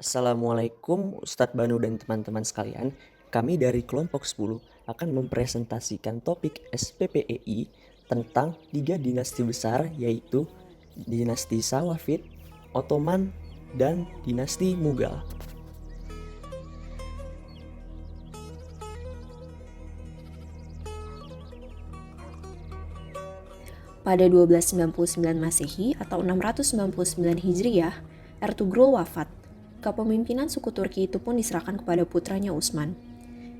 Assalamualaikum Ustadz Banu dan teman-teman sekalian. Kami dari kelompok 10 akan mempresentasikan topik SPPEI tentang 3 dinasti besar, yaitu dinasti Safawid, Ottoman, dan dinasti Mughal. Pada 1299 Masehi atau 699 Hijriyah, Ertugrul wafat. Kepemimpinan suku Turki itu pun diserahkan kepada putranya Utsman.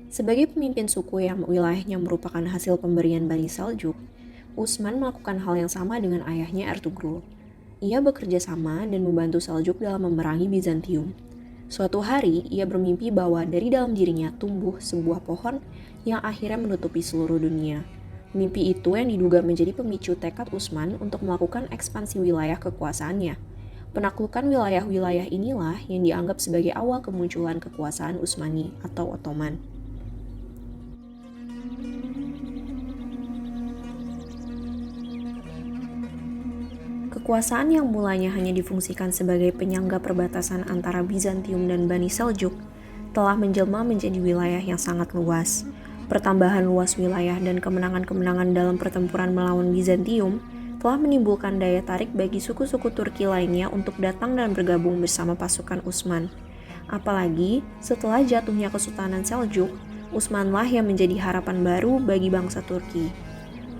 Sebagai pemimpin suku yang wilayahnya merupakan hasil pemberian Bani Seljuk, Utsman melakukan hal yang sama dengan ayahnya Ertugrul. Ia bekerja sama dan membantu Seljuk dalam memerangi Bizantium. Suatu hari, ia bermimpi bahwa dari dalam dirinya tumbuh sebuah pohon yang akhirnya menutupi seluruh dunia. Mimpi itu yang diduga menjadi pemicu tekad Utsman untuk melakukan ekspansi wilayah kekuasaannya. Penaklukan wilayah-wilayah inilah yang dianggap sebagai awal kemunculan kekuasaan Utsmani atau Ottoman. Kekuasaan yang mulanya hanya difungsikan sebagai penyangga perbatasan antara Bizantium dan Bani Seljuk telah menjelma menjadi wilayah yang sangat luas. Pertambahan luas wilayah dan kemenangan-kemenangan dalam pertempuran melawan Bizantium telah menimbulkan daya tarik bagi suku-suku Turki lainnya untuk datang dan bergabung bersama pasukan Utsman. Apalagi setelah jatuhnya Kesultanan Seljuk, Utsmanlah yang menjadi harapan baru bagi bangsa Turki.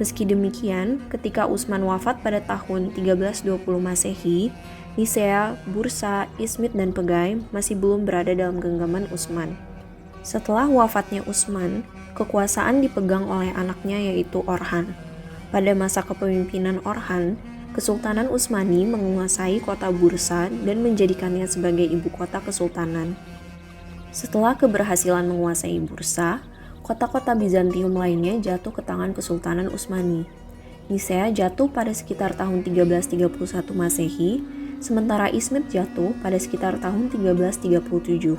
Meski demikian, ketika Utsman wafat pada tahun 1320 Masehi, Nisea, Bursa, Izmit, dan Pegai masih belum berada dalam genggaman Utsman. Setelah wafatnya Utsman, kekuasaan dipegang oleh anaknya yaitu Orhan. Pada masa kepemimpinan Orhan, Kesultanan Utsmani menguasai kota Bursa dan menjadikannya sebagai ibu kota kesultanan. Setelah keberhasilan menguasai Bursa, kota-kota Bizantium lainnya jatuh ke tangan Kesultanan Utsmani. Nisea jatuh pada sekitar tahun 1331 Masehi, sementara Izmit jatuh pada sekitar tahun 1337.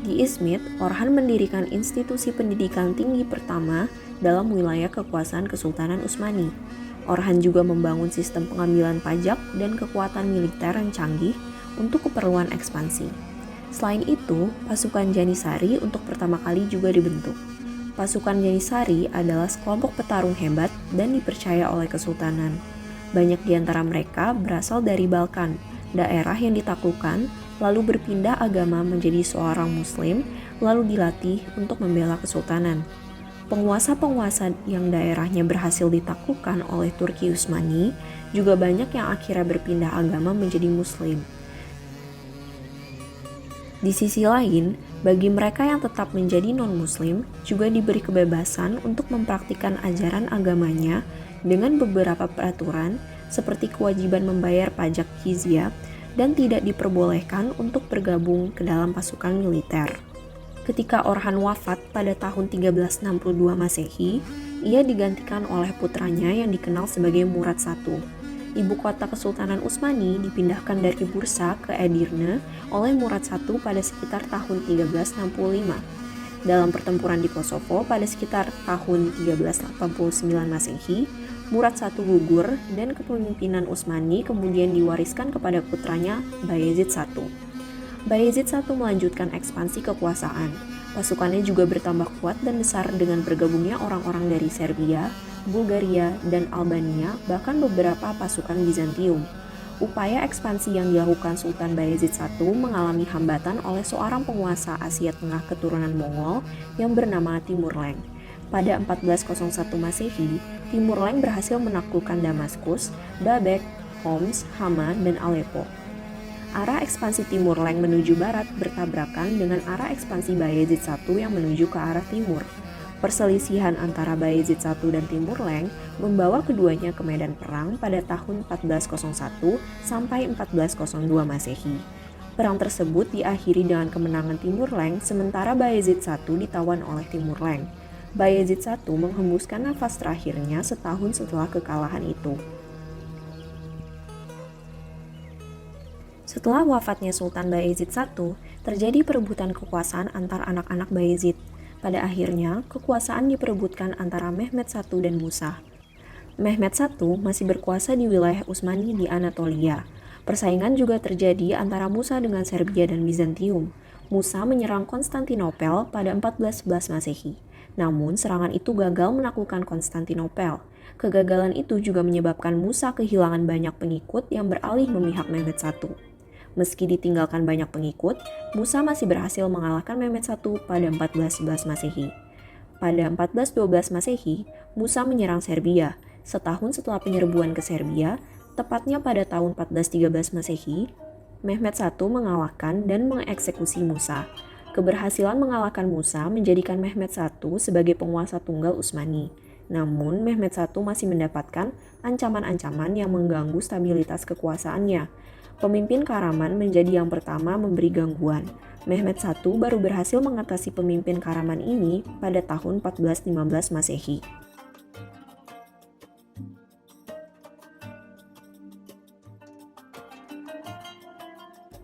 Di Izmit, Orhan mendirikan institusi pendidikan tinggi pertama dalam wilayah kekuasaan Kesultanan Utsmani. Orhan juga membangun sistem pengambilan pajak dan kekuatan militer yang canggih untuk keperluan ekspansi. Selain itu, pasukan Janisari untuk pertama kali juga dibentuk. Pasukan Janisari adalah sekelompok petarung hebat dan dipercaya oleh Kesultanan. Banyak di antara mereka berasal dari Balkan, daerah yang ditaklukkan, lalu berpindah agama menjadi seorang Muslim, lalu dilatih untuk membela Kesultanan. Penguasa-penguasa yang daerahnya berhasil ditaklukkan oleh Turki Utsmani juga banyak yang akhirnya berpindah agama menjadi Muslim. Di sisi lain, bagi mereka yang tetap menjadi non-Muslim juga diberi kebebasan untuk mempraktikkan ajaran agamanya dengan beberapa peraturan seperti kewajiban membayar pajak jizyah dan tidak diperbolehkan untuk bergabung ke dalam pasukan militer. Ketika Orhan wafat pada tahun 1362 Masehi, ia digantikan oleh putranya yang dikenal sebagai Murad I. Ibu kota Kesultanan Utsmani dipindahkan dari Bursa ke Edirne oleh Murad I pada sekitar tahun 1365. Dalam pertempuran di Kosovo pada sekitar tahun 1389 Masehi, Murad I gugur dan kepemimpinan Utsmani kemudian diwariskan kepada putranya Bayezid I. Bayezid I melanjutkan ekspansi kekuasaan. Pasukannya juga bertambah kuat dan besar dengan bergabungnya orang-orang dari Serbia, Bulgaria, dan Albania, bahkan beberapa pasukan Bizantium. Upaya ekspansi yang dilakukan Sultan Bayezid I mengalami hambatan oleh seorang penguasa Asia Tengah keturunan Mongol yang bernama Timur Lenk. Pada 1401 Masehi, Timur Lenk berhasil menaklukkan Damaskus, Babek, Homs, Hama, dan Aleppo. Arah ekspansi Timur Lenk menuju barat bertabrakan dengan arah ekspansi Bayezid I yang menuju ke arah timur. Perselisihan antara Bayezid I dan Timur Lenk membawa keduanya ke medan perang pada tahun 1401 sampai 1402 Masehi. Perang tersebut diakhiri dengan kemenangan Timur Lenk sementara Bayezid I ditawan oleh Timur Lenk. Bayezid I menghembuskan nafas terakhirnya setahun setelah kekalahan itu. Setelah wafatnya Sultan Bayezid I, terjadi perebutan kekuasaan antar anak-anak Bayezid. Pada akhirnya, kekuasaan diperebutkan antara Mehmed I dan Musa. Mehmed I masih berkuasa di wilayah Utsmani di Anatolia. Persaingan juga terjadi antara Musa dengan Serbia dan Bizantium. Musa menyerang Konstantinopel pada 1411 Masehi. Namun, serangan itu gagal menaklukkan Konstantinopel. Kegagalan itu juga menyebabkan Musa kehilangan banyak pengikut yang beralih memihak Mehmed I. Meski ditinggalkan banyak pengikut, Musa masih berhasil mengalahkan Mehmed I pada 1411 Masehi. Pada 1412 Masehi, Musa menyerang Serbia. Setahun setelah penyerbuan ke Serbia, tepatnya pada tahun 1413 Masehi, Mehmed I mengalahkan dan mengeksekusi Musa. Keberhasilan mengalahkan Musa menjadikan Mehmed I sebagai penguasa tunggal Utsmani. Namun, Mehmed I masih mendapatkan ancaman-ancaman yang mengganggu stabilitas kekuasaannya. Pemimpin Karaman menjadi yang pertama memberi gangguan. Mehmed I baru berhasil mengatasi pemimpin Karaman ini pada tahun 1415 Masehi.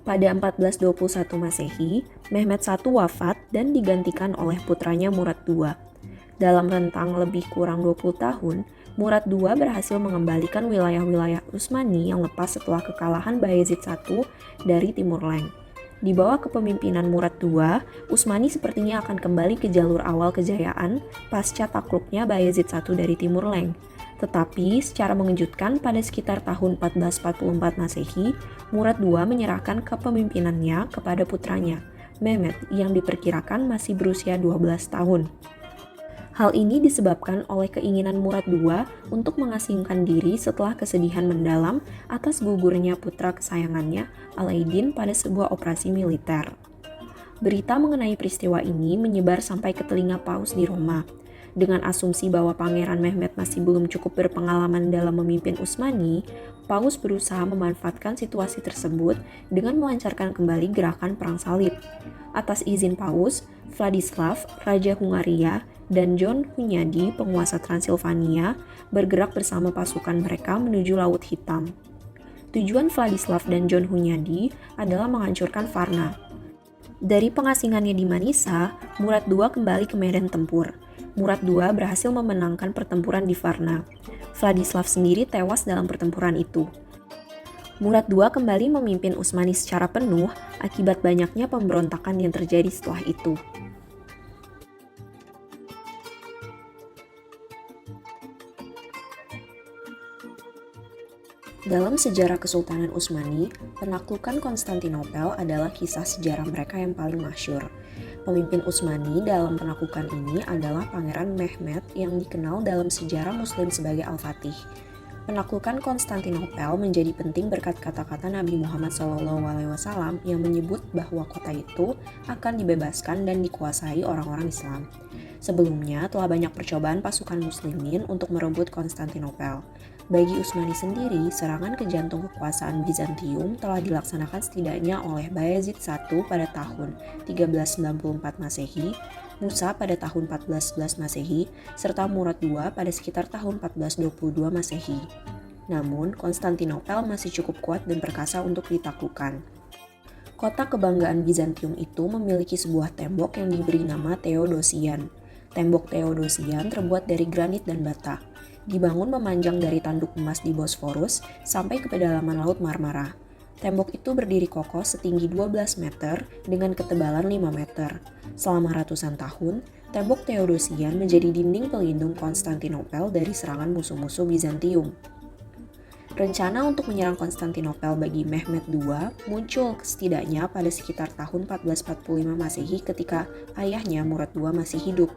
Pada 1421 Masehi, Mehmed I wafat dan digantikan oleh putranya Murad II. Dalam rentang lebih kurang 20 tahun, Murad II berhasil mengembalikan wilayah-wilayah Utsmani yang lepas setelah kekalahan Bayezid I dari Timur Leng. Di bawah kepemimpinan Murad II, Utsmani sepertinya akan kembali ke jalur awal kejayaan pasca takluknya Bayezid I dari Timur Leng. Tetapi secara mengejutkan pada sekitar tahun 1444 Masehi, Murad II menyerahkan kepemimpinannya kepada putranya, Mehmed, yang diperkirakan masih berusia 12 tahun. Hal ini disebabkan oleh keinginan Murad II untuk mengasingkan diri setelah kesedihan mendalam atas gugurnya putra kesayangannya, Alaidin, pada sebuah operasi militer. Berita mengenai peristiwa ini menyebar sampai ke telinga Paus di Roma. Dengan asumsi bahwa Pangeran Mehmed masih belum cukup berpengalaman dalam memimpin Utsmani, Paus berusaha memanfaatkan situasi tersebut dengan melancarkan kembali gerakan Perang Salib. Atas izin Paus, Vladislav, Raja Hungaria, dan John Hunyadi, penguasa Transilvania, bergerak bersama pasukan mereka menuju Laut Hitam. Tujuan Vladislav dan John Hunyadi adalah menghancurkan Varna. Dari pengasingannya di Manisa, Murad II kembali ke medan tempur. Murad II berhasil memenangkan pertempuran di Varna. Vladislav sendiri tewas dalam pertempuran itu. Murad II kembali memimpin Utsmani secara penuh akibat banyaknya pemberontakan yang terjadi setelah itu. Dalam sejarah Kesultanan Utsmani, penaklukan Konstantinopel adalah kisah sejarah mereka yang paling masyhur. Pemimpin Utsmani dalam penaklukan ini adalah Pangeran Mehmed yang dikenal dalam sejarah Muslim sebagai Al-Fatih. Penaklukan Konstantinopel menjadi penting berkat kata-kata Nabi Muhammad SAW yang menyebut bahwa kota itu akan dibebaskan dan dikuasai orang-orang Islam. Sebelumnya telah banyak percobaan pasukan muslimin untuk merebut Konstantinopel. Bagi Utsmani sendiri, serangan ke jantung kekuasaan Bizantium telah dilaksanakan setidaknya oleh Bayezid I pada tahun 1394 Masehi, Musa pada tahun 1411 Masehi, serta Murad II pada sekitar tahun 1422 Masehi. Namun, Konstantinopel masih cukup kuat dan perkasa untuk ditaklukkan. Kota kebanggaan Bizantium itu memiliki sebuah tembok yang diberi nama Theodosian. Tembok Theodosian terbuat dari granit dan bata. Dibangun memanjang dari tanduk emas di Bosforus sampai ke pedalaman Laut Marmara. Tembok itu berdiri kokoh setinggi 12 meter dengan ketebalan 5 meter. Selama ratusan tahun, tembok Theodosian menjadi dinding pelindung Konstantinopel dari serangan musuh-musuh Bizantium. Rencana untuk menyerang Konstantinopel bagi Mehmed II muncul setidaknya pada sekitar tahun 1445 Masehi ketika ayahnya Murad II masih hidup.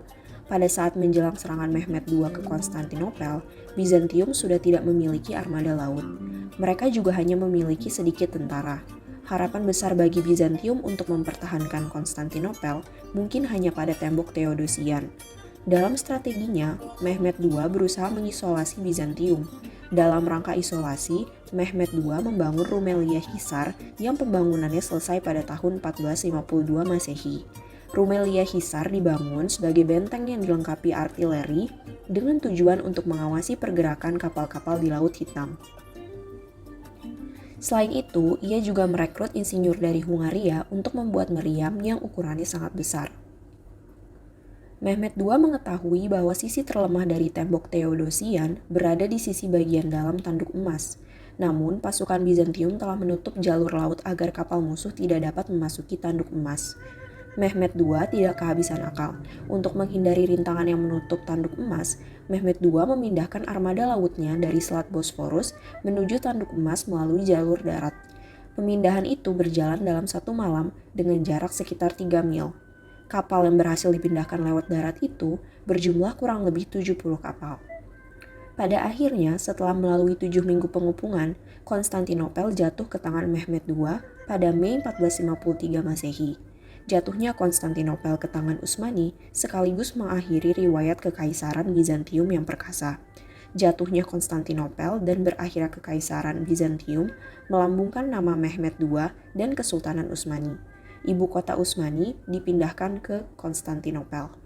Pada saat menjelang serangan Mehmed II ke Konstantinopel, Bizantium sudah tidak memiliki armada laut. Mereka juga hanya memiliki sedikit tentara. Harapan besar bagi Bizantium untuk mempertahankan Konstantinopel mungkin hanya pada tembok Theodosian. Dalam strateginya, Mehmed II berusaha mengisolasi Bizantium. Dalam rangka isolasi, Mehmed II membangun Rumelia Hisar yang pembangunannya selesai pada tahun 1452 Masehi. Rumelia Hisar dibangun sebagai benteng yang dilengkapi artileri dengan tujuan untuk mengawasi pergerakan kapal-kapal di Laut Hitam. Selain itu, ia juga merekrut insinyur dari Hungaria untuk membuat meriam yang ukurannya sangat besar. Mehmed II mengetahui bahwa sisi terlemah dari tembok Theodosian berada di sisi bagian dalam tanduk emas. Namun, pasukan Bizantium telah menutup jalur laut agar kapal musuh tidak dapat memasuki Tanduk Emas. Mehmed II tidak kehabisan akal. Untuk menghindari rintangan yang menutup Tanduk Emas, Mehmed II memindahkan armada lautnya dari Selat Bosforus menuju Tanduk Emas melalui jalur darat. Pemindahan itu berjalan dalam 1 malam dengan jarak sekitar 3 mil. Kapal yang berhasil dipindahkan lewat darat itu berjumlah kurang lebih 70 kapal. Pada akhirnya, setelah melalui 7 minggu pengepungan, Konstantinopel jatuh ke tangan Mehmed II pada Mei 1453 Masehi. Jatuhnya Konstantinopel ke tangan Utsmani sekaligus mengakhiri riwayat kekaisaran Bizantium yang perkasa. Jatuhnya Konstantinopel dan berakhirnya kekaisaran Bizantium melambungkan nama Mehmed II dan Kesultanan Utsmani. Ibu kota Utsmani dipindahkan ke Konstantinopel.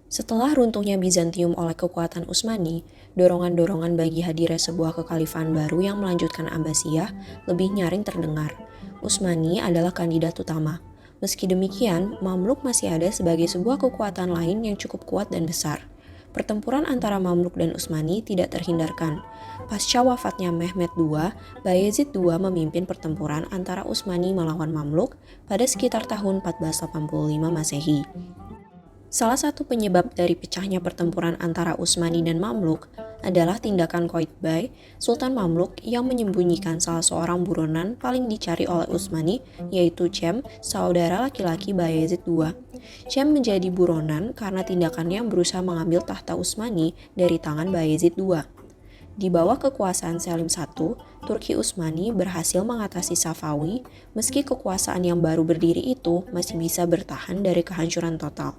Setelah runtuhnya Bizantium oleh kekuatan Utsmani, dorongan-dorongan bagi hadirnya sebuah kekhalifahan baru yang melanjutkan Abbasiyah lebih nyaring terdengar. Utsmani adalah kandidat utama. Meski demikian, Mamluk masih ada sebagai sebuah kekuatan lain yang cukup kuat dan besar. Pertempuran antara Mamluk dan Utsmani tidak terhindarkan. Pasca wafatnya Mehmed II, Bayezid II memimpin pertempuran antara Utsmani melawan Mamluk pada sekitar tahun 1485 Masehi. Salah satu penyebab dari pecahnya pertempuran antara Utsmani dan Mamluk adalah tindakan Qaitbay, Sultan Mamluk yang menyembunyikan salah seorang buronan paling dicari oleh Utsmani, yaitu Cem, saudara laki-laki Bayezid II. Cem menjadi buronan karena tindakannya berusaha mengambil tahta Utsmani dari tangan Bayezid II. Di bawah kekuasaan Selim I, Turki Utsmani berhasil mengatasi Safawi, meski kekuasaan yang baru berdiri itu masih bisa bertahan dari kehancuran total.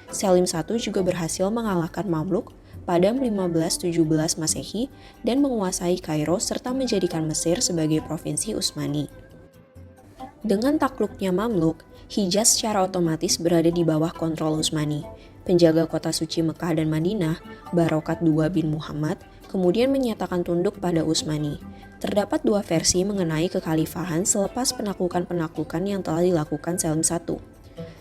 Selim I juga berhasil mengalahkan Mamluk pada 1517 Masehi dan menguasai Kairo serta menjadikan Mesir sebagai provinsi Utsmani. Dengan takluknya Mamluk, Hijaz secara otomatis berada di bawah kontrol Utsmani. Penjaga kota suci Mekah dan Madinah, Barokat II bin Muhammad, kemudian menyatakan tunduk pada Utsmani. Terdapat 2 versi mengenai kekhalifahan selepas penaklukan-penaklukan yang telah dilakukan Selim I.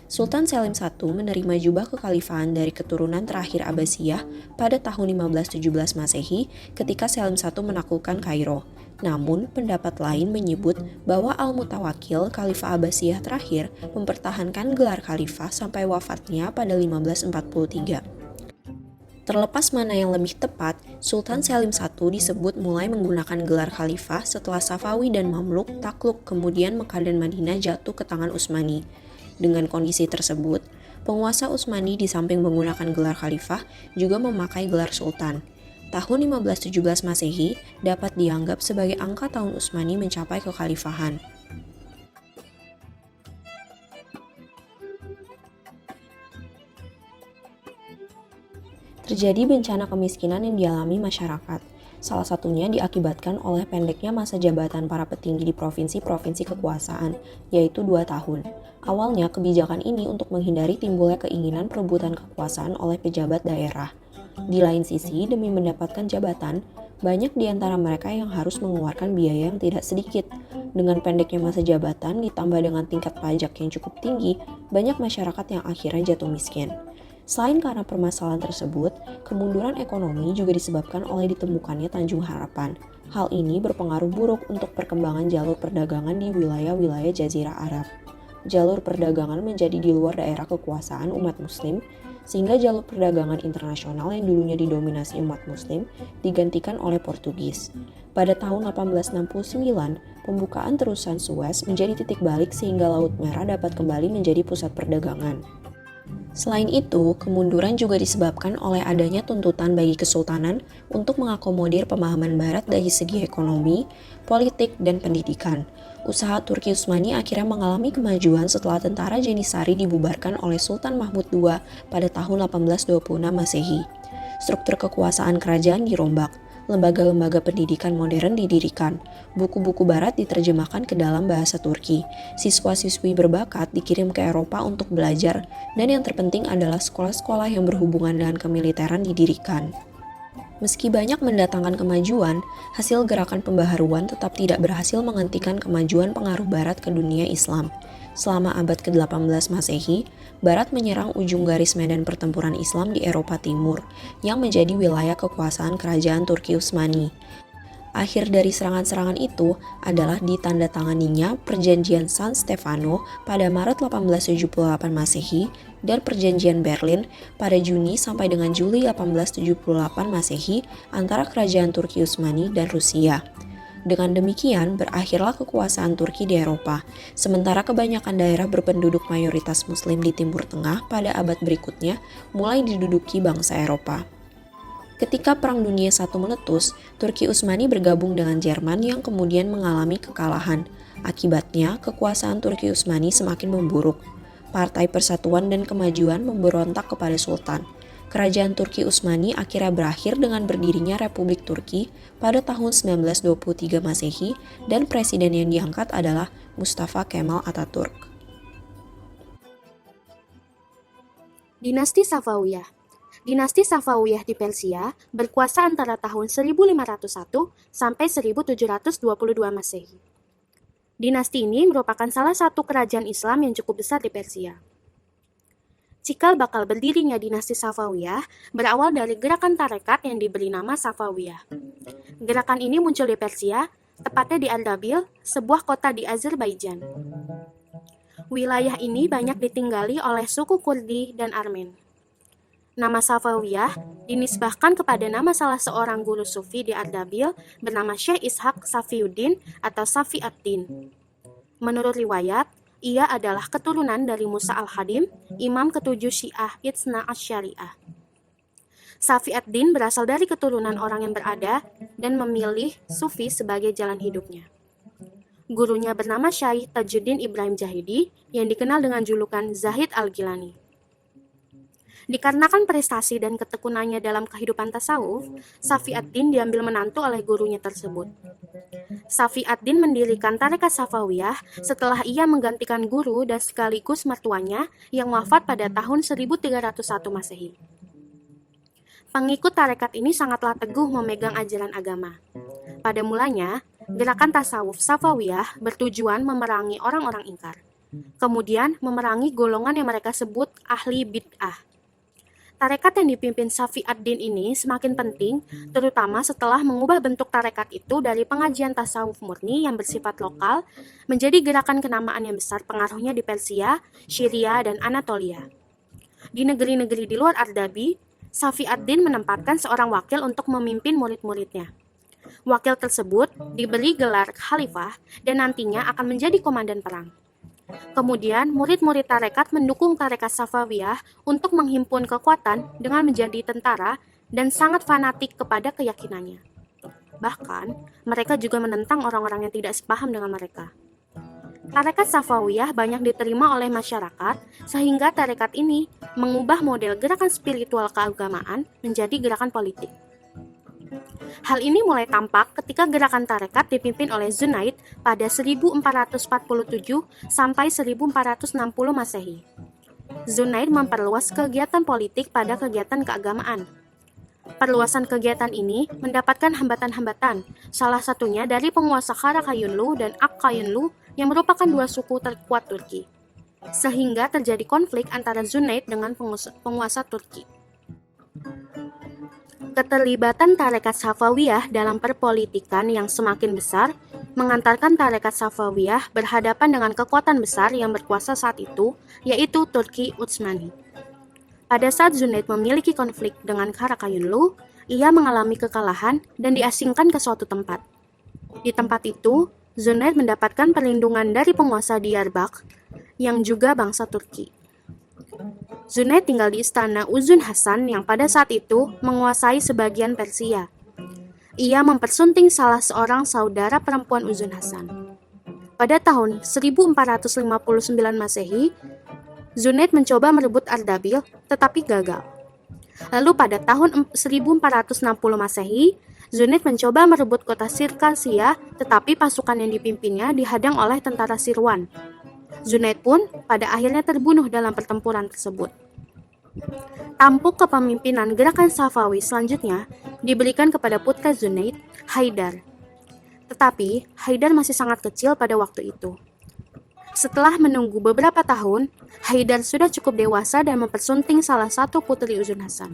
Sultan Selim I menerima jubah kekhalifahan dari keturunan terakhir Abbasiyah pada tahun 1517 Masehi ketika Selim I menaklukkan Kairo. Namun, pendapat lain menyebut bahwa Al-Mutawakkil, Khalifah Abbasiyah terakhir, mempertahankan gelar khalifah sampai wafatnya pada 1543. Terlepas mana yang lebih tepat, Sultan Selim I disebut mulai menggunakan gelar khalifah setelah Safawi dan Mamluk takluk, kemudian Mekah dan Madinah jatuh ke tangan Utsmani. Dengan kondisi tersebut, penguasa Utsmani di samping menggunakan gelar khalifah juga memakai gelar sultan. Tahun 1517 Masehi dapat dianggap sebagai angka tahun Utsmani mencapai kekhalifahan. Terjadi bencana kemiskinan yang dialami masyarakat. Salah satunya diakibatkan oleh pendeknya masa jabatan para petinggi di provinsi-provinsi kekuasaan, yaitu 2 tahun. Awalnya, kebijakan ini untuk menghindari timbulnya keinginan perebutan kekuasaan oleh pejabat daerah. Di lain sisi, demi mendapatkan jabatan, banyak di antara mereka yang harus mengeluarkan biaya yang tidak sedikit. Dengan pendeknya masa jabatan ditambah dengan tingkat pajak yang cukup tinggi, banyak masyarakat yang akhirnya jatuh miskin. Selain karena permasalahan tersebut, kemunduran ekonomi juga disebabkan oleh ditemukannya Tanjung Harapan. Hal ini berpengaruh buruk untuk perkembangan jalur perdagangan di wilayah-wilayah Jazirah Arab. Jalur perdagangan menjadi di luar daerah kekuasaan umat muslim, sehingga jalur perdagangan internasional yang dulunya didominasi umat muslim digantikan oleh Portugis. Pada tahun 1869, pembukaan terusan Suez menjadi titik balik sehingga Laut Merah dapat kembali menjadi pusat perdagangan. Selain itu, kemunduran juga disebabkan oleh adanya tuntutan bagi kesultanan untuk mengakomodir pemahaman barat dari segi ekonomi, politik, dan pendidikan. Usaha Turki Utsmani akhirnya mengalami kemajuan setelah tentara Jenisari dibubarkan oleh Sultan Mahmud II pada tahun 1826 Masehi. Struktur kekuasaan kerajaan dirombak, lembaga-lembaga pendidikan modern didirikan, buku-buku barat diterjemahkan ke dalam bahasa Turki, siswa-siswi berbakat dikirim ke Eropa untuk belajar, dan yang terpenting adalah sekolah-sekolah yang berhubungan dengan kemiliteran didirikan. Meski banyak mendatangkan kemajuan, hasil gerakan pembaharuan tetap tidak berhasil menghentikan kemajuan pengaruh barat ke dunia Islam. Selama abad ke-18 Masehi, Barat menyerang ujung garis medan pertempuran Islam di Eropa Timur, yang menjadi wilayah kekuasaan kerajaan Turki Utsmani. Akhir dari serangan-serangan itu adalah ditandatanganinya Perjanjian San Stefano pada Maret 1878 Masehi dan Perjanjian Berlin pada Juni sampai dengan Juli 1878 Masehi antara Kerajaan Turki Utsmani dan Rusia. Dengan demikian, berakhirlah kekuasaan Turki di Eropa, sementara kebanyakan daerah berpenduduk mayoritas Muslim di Timur Tengah pada abad berikutnya mulai diduduki bangsa Eropa. Ketika Perang Dunia I meletus, Turki Utsmani bergabung dengan Jerman yang kemudian mengalami kekalahan. Akibatnya, kekuasaan Turki Utsmani semakin memburuk. Partai Persatuan dan Kemajuan memberontak kepada Sultan. Kerajaan Turki Utsmani akhirnya berakhir dengan berdirinya Republik Turki pada tahun 1923 Masehi dan presiden yang diangkat adalah Mustafa Kemal Atatürk. Dinasti Safawiyah. Dinasti Safawiyah di Persia berkuasa antara tahun 1501 sampai 1722 Masehi. Dinasti ini merupakan salah satu kerajaan Islam yang cukup besar di Persia. Cikal bakal berdirinya dinasti Safawiyah berawal dari gerakan tarekat yang diberi nama Safawiyah. Gerakan ini muncul di Persia, tepatnya di Ardabil, sebuah kota di Azerbaijan. Wilayah ini banyak ditinggali oleh suku Kurdi dan Armen. Nama Safawiyah dinisbahkan kepada nama salah seorang guru sufi di Ardabil bernama Syekh Ishaq Safiuddin atau Safi ad-Din. Menurut riwayat, ia adalah keturunan dari Musa al-Hadim, imam ketujuh Syiah Itsna Asyariah. Safi ad-Din berasal dari keturunan orang yang berada dan memilih sufi sebagai jalan hidupnya. Gurunya bernama Syekh Tajuddin Ibrahim Jahidi yang dikenal dengan julukan Zahid al-Gilani. Dikarenakan prestasi dan ketekunannya dalam kehidupan tasawuf, Safi ad-Din diambil menantu oleh gurunya tersebut. Safi ad-Din mendirikan tarekat Safawiyah setelah ia menggantikan guru dan sekaligus mertuanya yang wafat pada tahun 1301 Masehi. Pengikut tarekat ini sangatlah teguh memegang ajaran agama. Pada mulanya, gerakan tasawuf Safawiyah bertujuan memerangi orang-orang ingkar. Kemudian memerangi golongan yang mereka sebut ahli bid'ah. Tarekat yang dipimpin Safi ad-Din ini semakin penting, terutama setelah mengubah bentuk tarekat itu dari pengajian tasawuf murni yang bersifat lokal menjadi gerakan kenamaan yang besar pengaruhnya di Persia, Syria, dan Anatolia. Di negeri-negeri di luar Ardabi, Safi ad-Din menempatkan seorang wakil untuk memimpin murid-muridnya. Wakil tersebut diberi gelar khalifah dan nantinya akan menjadi komandan perang. Kemudian, murid-murid tarekat mendukung tarekat Safawiyah untuk menghimpun kekuatan dengan menjadi tentara dan sangat fanatik kepada keyakinannya. Bahkan, mereka juga menentang orang-orang yang tidak sepaham dengan mereka. Tarekat Safawiyah banyak diterima oleh masyarakat, sehingga tarekat ini mengubah model gerakan spiritual keagamaan menjadi gerakan politik. Hal ini mulai tampak ketika gerakan tarekat dipimpin oleh Zunaid pada 1447 sampai 1460 Masehi. Zunaid memperluas kegiatan politik pada kegiatan keagamaan. Perluasan kegiatan ini mendapatkan hambatan-hambatan, salah satunya dari penguasa Karakayunlu dan Akkayunlu yang merupakan dua suku terkuat Turki. Sehingga terjadi konflik antara Zunaid dengan penguasa Turki. Keterlibatan tarekat Safawiyah dalam perpolitikan yang semakin besar mengantarkan tarekat Safawiyah berhadapan dengan kekuatan besar yang berkuasa saat itu, yaitu Turki Utsmani. Pada saat Zunaid memiliki konflik dengan Karakayunlu, ia mengalami kekalahan dan diasingkan ke suatu tempat. Di tempat itu, Zunaid mendapatkan perlindungan dari penguasa Diyarbakir yang juga bangsa Turki. Zunaid tinggal di istana Uzun Hasan yang pada saat itu menguasai sebagian Persia. Ia mempersunting salah seorang saudara perempuan Uzun Hasan. Pada tahun 1459 Masehi, Zunaid mencoba merebut Ardabil tetapi gagal. Lalu pada tahun 1460 Masehi, Zunaid mencoba merebut kota Sirkasia tetapi pasukan yang dipimpinnya dihadang oleh tentara Sirwan. Zunaid pun pada akhirnya terbunuh dalam pertempuran tersebut. Tampuk kepemimpinan gerakan Safawi selanjutnya diberikan kepada putra Zunaid, Haidar. Tetapi, Haidar masih sangat kecil pada waktu itu. Setelah menunggu beberapa tahun, Haidar sudah cukup dewasa dan mempersunting salah satu putri Uzun Hasan.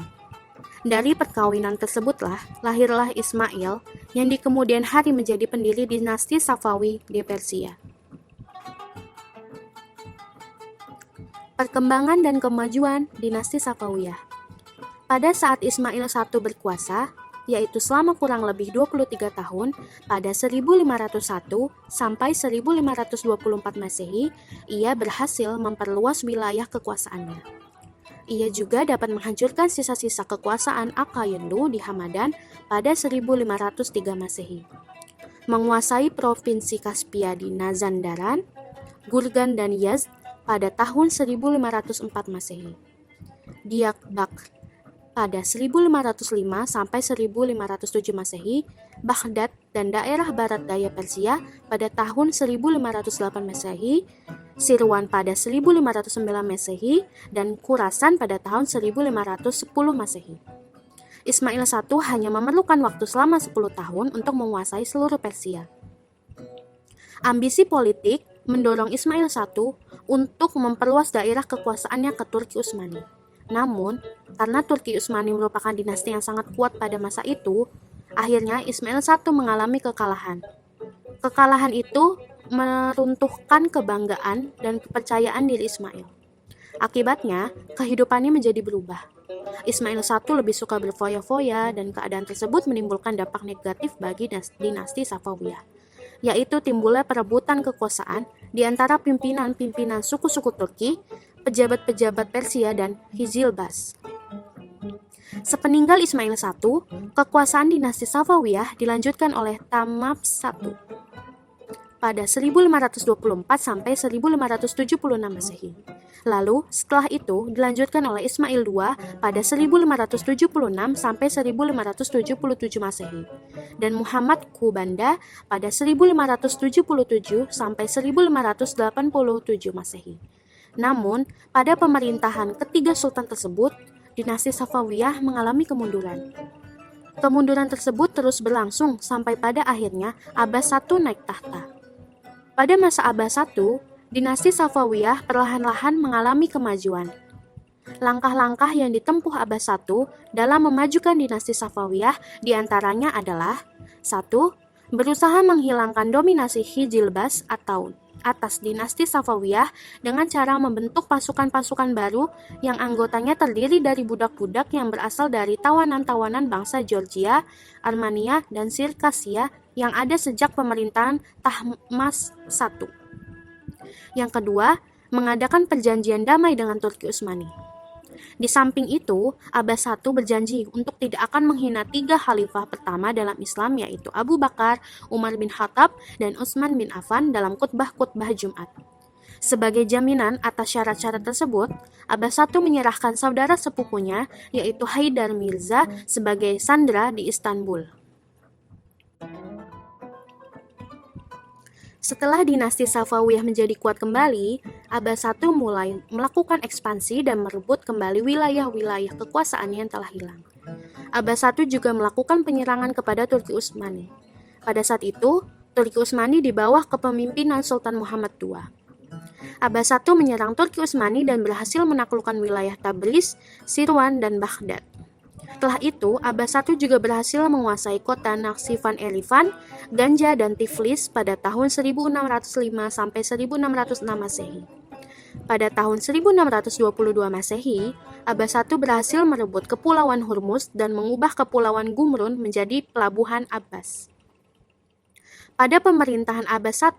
Dari perkawinan tersebutlah lahirlah Ismail yang di kemudian hari menjadi pendiri dinasti Safawi di Persia. Perkembangan dan kemajuan dinasti Safawiyah. Pada saat Ismail I berkuasa, yaitu selama kurang lebih 23 tahun, pada 1501 sampai 1524 Masehi, ia berhasil memperluas wilayah kekuasaannya. Ia juga dapat menghancurkan sisa-sisa kekuasaan Akayendu di Hamadan pada 1503 Masehi. Menguasai provinsi Kaspia di Mazandaran, Gurgan dan Yazd pada tahun 1504 Masehi. Diakbak pada 1505 sampai 1507 Masehi, Baghdad dan daerah barat daya Persia pada tahun 1508 Masehi, Sirwan pada 1509 Masehi, dan Khurasan pada tahun 1510 Masehi. Ismail I hanya memerlukan waktu selama 10 tahun untuk menguasai seluruh Persia. Ambisi politik mendorong Ismail I untuk memperluas daerah kekuasaannya ke Turki Utsmani. Namun, karena Turki Utsmani merupakan dinasti yang sangat kuat pada masa itu, akhirnya Ismail I mengalami kekalahan. Kekalahan itu meruntuhkan kebanggaan dan kepercayaan diri Ismail. Akibatnya, kehidupannya menjadi berubah. Ismail I lebih suka berfoya-foya dan keadaan tersebut menimbulkan dampak negatif bagi dinasti Safawiyah, yaitu timbulnya perebutan kekuasaan di antara pimpinan-pimpinan suku-suku Turki, pejabat-pejabat Persia, dan Hizilbas. Sepeninggal Ismail I, kekuasaan dinasti Safawiyah dilanjutkan oleh Tahmasp I pada 1524 sampai 1576 Masehi. Lalu, setelah itu dilanjutkan oleh Ismail II pada 1576 sampai 1577 Masehi dan Muhammad Qubanda pada 1577 sampai 1587 Masehi. Namun, pada pemerintahan ketiga sultan tersebut, dinasti Safawiyah mengalami kemunduran. Kemunduran tersebut terus berlangsung sampai pada akhirnya Abbas I naik tahta. Pada masa Abbas I, dinasti Safawiyah perlahan-lahan mengalami kemajuan. Langkah-langkah yang ditempuh Abbas I dalam memajukan dinasti Safawiyah diantaranya adalah 1. Berusaha menghilangkan dominasi Hizilbas atau atas dinasti Safawiyah dengan cara membentuk pasukan-pasukan baru yang anggotanya terdiri dari budak-budak yang berasal dari tawanan-tawanan bangsa Georgia, Armenia, dan Sirkasia yang ada sejak pemerintahan Tahmasp I. Yang kedua, mengadakan perjanjian damai dengan Turki Utsmani. Di samping itu, Abbas I berjanji untuk tidak akan menghina 3 khalifah pertama dalam Islam, yaitu Abu Bakar, Umar bin Khattab, dan Utsman bin Affan dalam khutbah-khutbah Jumat. Sebagai jaminan atas syarat-syarat tersebut, Abbas I menyerahkan saudara sepupunya, yaitu Haidar Mirza, sebagai sandera di Istanbul. Setelah dinasti Safawiyah menjadi kuat kembali, Abbas I mulai melakukan ekspansi dan merebut kembali wilayah-wilayah kekuasaannya yang telah hilang. Abbas I juga melakukan penyerangan kepada Turki Utsmani. Pada saat itu, Turki Utsmani di bawah kepemimpinan Sultan Muhammad II. Abbas I menyerang Turki Utsmani dan berhasil menaklukkan wilayah Tabriz, Sirwan, dan Baghdad. Setelah itu, Abbas I juga berhasil menguasai kota Nakhchivan Erivan, Ganja, dan Tiflis pada tahun 1605 sampai 1606 Masehi. Pada tahun 1622 Masehi, Abbas I berhasil merebut Kepulauan Hormuz dan mengubah Kepulauan Gumrun menjadi pelabuhan Abbas. Pada pemerintahan Abbas I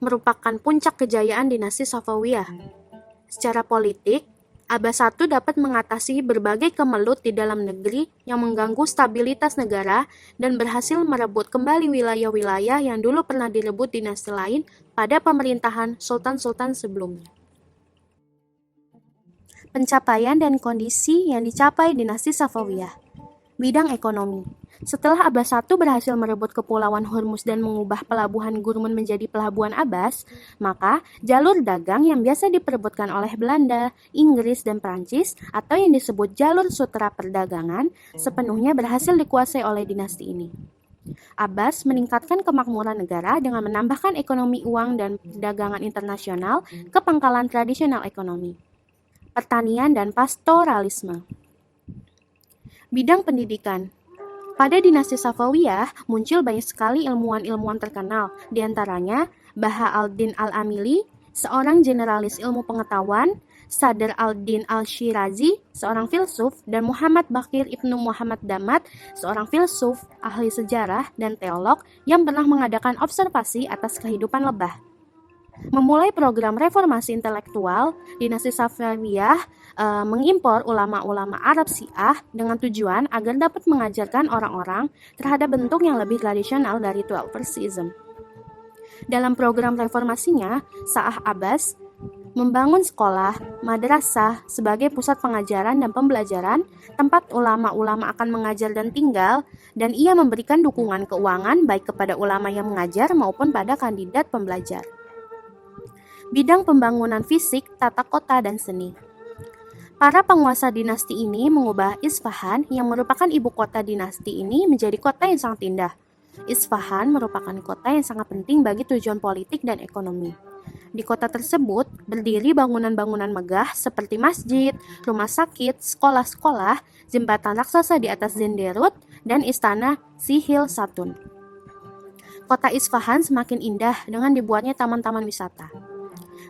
merupakan puncak kejayaan dinasti Safawiyah. Secara politik, Abbas I dapat mengatasi berbagai kemelut di dalam negeri yang mengganggu stabilitas negara dan berhasil merebut kembali wilayah-wilayah yang dulu pernah direbut dinasti lain pada pemerintahan sultan-sultan sebelumnya. Pencapaian dan kondisi yang dicapai dinasti Safawiyah. Bidang ekonomi. Setelah Abbas I berhasil merebut Kepulauan Hormuz dan mengubah pelabuhan Gurmun menjadi pelabuhan Abbas, maka jalur dagang yang biasa diperebutkan oleh Belanda, Inggris, dan Prancis atau yang disebut jalur sutra perdagangan sepenuhnya berhasil dikuasai oleh dinasti ini. Abbas meningkatkan kemakmuran negara dengan menambahkan ekonomi uang dan perdagangan internasional ke pangkalan tradisional ekonomi, pertanian dan pastoralisme. Bidang pendidikan. Pada dinasti Safawiyah muncul banyak sekali ilmuwan-ilmuwan terkenal, di antaranya Baha al-Din al-Amili, seorang generalis ilmu pengetahuan, Sadr al-Din al-Shirazi, seorang filsuf, dan Muhammad Baqir Ibnu Muhammad Damat, seorang filsuf, ahli sejarah, dan teolog yang pernah mengadakan observasi atas kehidupan lebah. Memulai program reformasi intelektual, dinasti Safawiyah mengimpor ulama-ulama Arab Syiah dengan tujuan agar dapat mengajarkan orang-orang terhadap bentuk yang lebih tradisional dari Twelversism. Dalam program reformasinya, Shah Abbas membangun sekolah, madrasah sebagai pusat pengajaran dan pembelajaran, tempat ulama-ulama akan mengajar dan tinggal, dan ia memberikan dukungan keuangan baik kepada ulama yang mengajar maupun pada kandidat pembelajar. Bidang pembangunan fisik, tata kota, dan seni. Para penguasa dinasti ini mengubah Isfahan yang merupakan ibu kota dinasti ini menjadi kota yang sangat indah. Isfahan merupakan kota yang sangat penting bagi tujuan politik dan ekonomi. Di kota tersebut berdiri bangunan-bangunan megah seperti masjid, rumah sakit, sekolah-sekolah, jembatan raksasa di atas Zenderut, dan istana Sihil Satun. Kota Isfahan semakin indah dengan dibuatnya taman-taman wisata.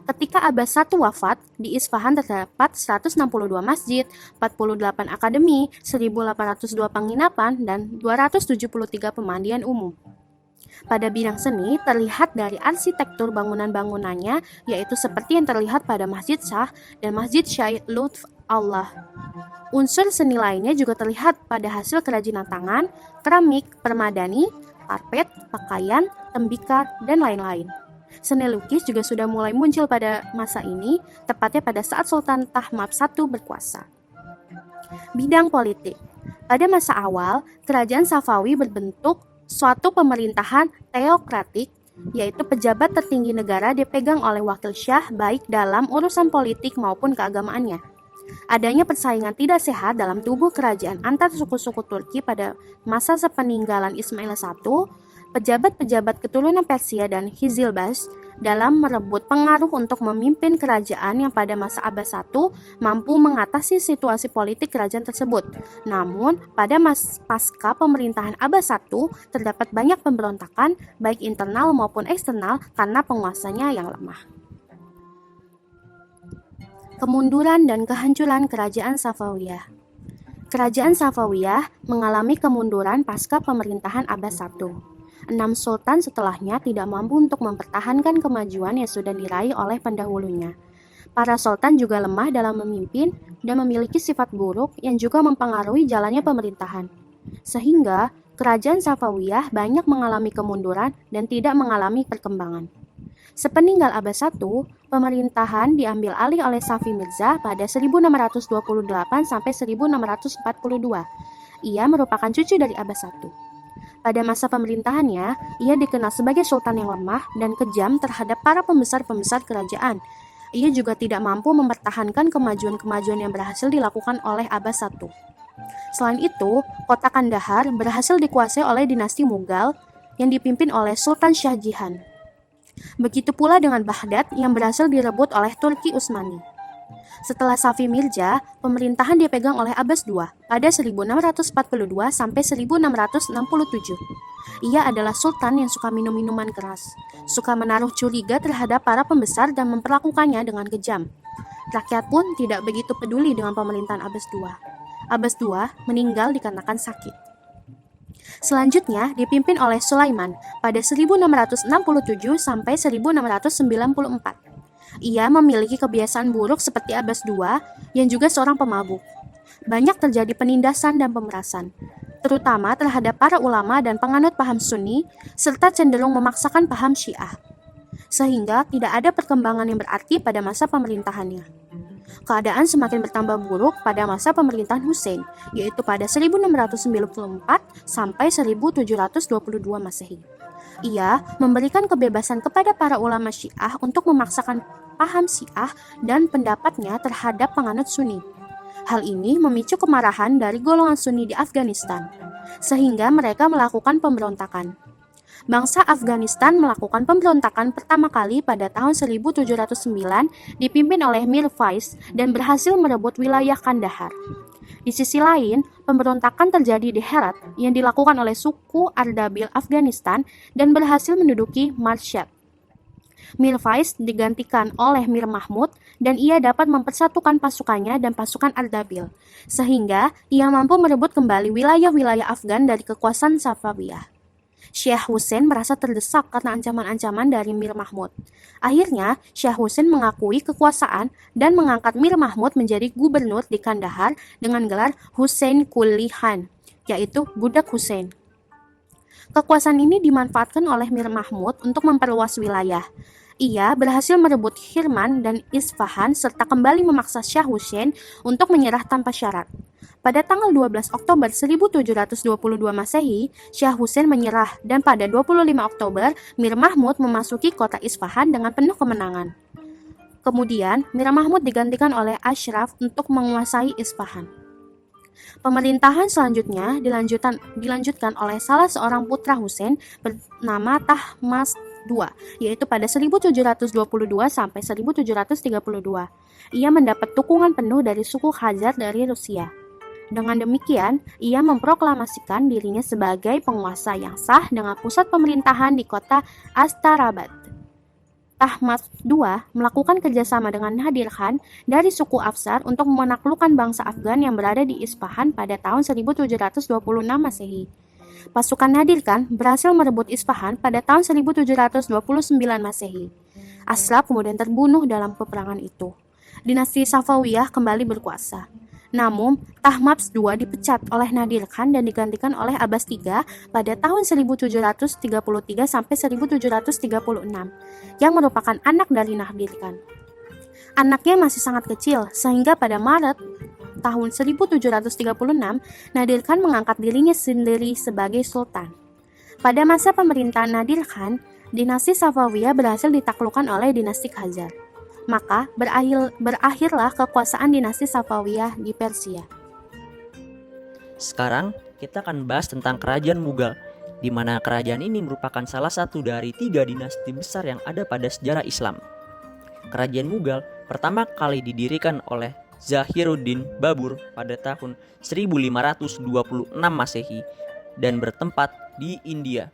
Ketika Abbas I wafat, di Isfahan terdapat 162 masjid, 48 akademi, 1.802 penginapan, dan 273 pemandian umum. Pada bidang seni, terlihat dari arsitektur bangunan-bangunannya, yaitu seperti yang terlihat pada Masjid Shah dan Masjid Syed Lutf Allah. Unsur seni lainnya juga terlihat pada hasil kerajinan tangan, keramik, permadani, karpet, pakaian, tembikar, dan lain-lain. Seni lukis juga sudah mulai muncul pada masa ini, tepatnya pada saat Sultan Tahmab I berkuasa. Bidang politik. Pada masa awal, kerajaan Safawi berbentuk suatu pemerintahan teokratik, yaitu pejabat tertinggi negara dipegang oleh wakil syah baik dalam urusan politik maupun keagamaannya. Adanya persaingan tidak sehat dalam tubuh kerajaan antar suku-suku Turki pada masa sepeninggalan Ismail I, pejabat-pejabat keturunan Persia dan Hizilbas dalam merebut pengaruh untuk memimpin kerajaan yang pada masa Abbas I mampu mengatasi situasi politik kerajaan tersebut. Namun, pada pasca pemerintahan Abbas I terdapat banyak pemberontakan baik internal maupun eksternal karena penguasanya yang lemah. Kemunduran dan kehancuran Kerajaan Safawiyah. Kerajaan Safawiyah mengalami kemunduran pasca pemerintahan Abbas I. 6 sultan setelahnya tidak mampu untuk mempertahankan kemajuan yang sudah diraih oleh pendahulunya. Para sultan juga lemah dalam memimpin dan memiliki sifat buruk yang juga mempengaruhi jalannya pemerintahan. Sehingga kerajaan Safawiyah banyak mengalami kemunduran dan tidak mengalami perkembangan. Sepeninggal Abbas I, pemerintahan diambil alih oleh Safi Mirza pada 1628 sampai 1642. Ia merupakan cucu dari Abbas I. Pada masa pemerintahannya, ia dikenal sebagai sultan yang lemah dan kejam terhadap para pembesar-pembesar kerajaan. Ia juga tidak mampu mempertahankan kemajuan-kemajuan yang berhasil dilakukan oleh Abbas I. Selain itu, kota Kandahar berhasil dikuasai oleh dinasti Mughal yang dipimpin oleh Sultan Shah Jihan. Begitu pula dengan Baghdad yang berhasil direbut oleh Turki Utsmani. Setelah Safi Mirza, pemerintahan dipegang oleh Abbas II pada 1642 sampai 1667. Ia adalah sultan yang suka minum minuman keras, suka menaruh curiga terhadap para pembesar dan memperlakukannya dengan kejam. Rakyat pun tidak begitu peduli dengan pemerintahan Abbas II. Abbas II meninggal dikarenakan sakit. Selanjutnya dipimpin oleh Sulaiman pada 1667 sampai 1694. Ia memiliki kebiasaan buruk seperti Abbas II yang juga seorang pemabuk. Banyak terjadi penindasan dan pemerasan, terutama terhadap para ulama dan penganut paham Sunni, serta cenderung memaksakan paham Syiah. Sehingga tidak ada perkembangan yang berarti pada masa pemerintahannya. Keadaan semakin bertambah buruk pada masa pemerintahan Hussein, yaitu pada 1694 sampai 1722 Masehi. Ia memberikan kebebasan kepada para ulama Syiah untuk memaksakan paham Syiah dan pendapatnya terhadap penganut Sunni. Hal ini memicu kemarahan dari golongan Sunni di Afghanistan. sehingga mereka melakukan pemberontakan. Bangsa Afghanistan melakukan pemberontakan pertama kali pada tahun 1709 dipimpin oleh Mir Faiz dan berhasil merebut wilayah Kandahar. Di sisi lain, pemberontakan terjadi di Herat yang dilakukan oleh suku Ardabil Afghanistan dan berhasil menduduki Mashhad. Mir Faiz digantikan oleh Mir Mahmud dan ia dapat mempersatukan pasukannya dan pasukan Ardabil, sehingga ia mampu merebut kembali wilayah-wilayah Afgan dari kekuasaan Safawiyah. Syekh Hussein merasa terdesak karena ancaman-ancaman dari Mir Mahmud. Akhirnya, Syekh Hussein mengakui kekuasaan dan mengangkat Mir Mahmud menjadi gubernur di Kandahar dengan gelar Hussein Quli Khan, yaitu Budak Hussein. Kekuasaan ini dimanfaatkan oleh Mir Mahmud untuk memperluas wilayah. Ia berhasil merebut Kirman dan Isfahan serta kembali memaksa Syekh Hussein untuk menyerah tanpa syarat. Pada tanggal 12 Oktober 1722 Masehi, Syekh Hussein menyerah dan pada 25 Oktober, Mir Mahmud memasuki kota Isfahan dengan penuh kemenangan. Kemudian, Mir Mahmud digantikan oleh Ashraf untuk menguasai Isfahan. Pemerintahan selanjutnya dilanjutkan oleh salah seorang putra Hussein bernama Tahmasp II, yaitu pada 1722 sampai 1732. Ia mendapat dukungan penuh dari suku Khazar dari Rusia. Dengan demikian, ia memproklamasikan dirinya sebagai penguasa yang sah dengan pusat pemerintahan di kota Astarabad. Tahmasp II melakukan kerjasama dengan Nadir Khan dari suku Afsar untuk menaklukkan bangsa Afgan yang berada di Isfahan pada tahun 1726 Masehi. Pasukan Nadir Khan berhasil merebut Isfahan pada tahun 1729 Masehi. Ashraf kemudian terbunuh dalam peperangan itu. Dinasti Safawiyah kembali berkuasa. Namun, Tahmasp II dipecat oleh Nadir Khan dan digantikan oleh Abbas III pada tahun 1733 sampai 1736, yang merupakan anak dari Nadir Khan. Anaknya masih sangat kecil, sehingga pada Maret tahun 1736, Nadir Khan mengangkat dirinya sendiri sebagai sultan. Pada masa pemerintahan Nadir Khan, dinasti Safawiyah berhasil ditaklukkan oleh dinasti Khazar. Maka berakhirlah kekuasaan dinasti Safawiyah di Persia. Sekarang kita akan bahas tentang kerajaan Mughal, di mana kerajaan ini merupakan salah satu dari 3 dinasti besar yang ada pada sejarah Islam. Kerajaan Mughal pertama kali didirikan oleh Zahiruddin Babur pada tahun 1526 Masehi dan bertempat di India.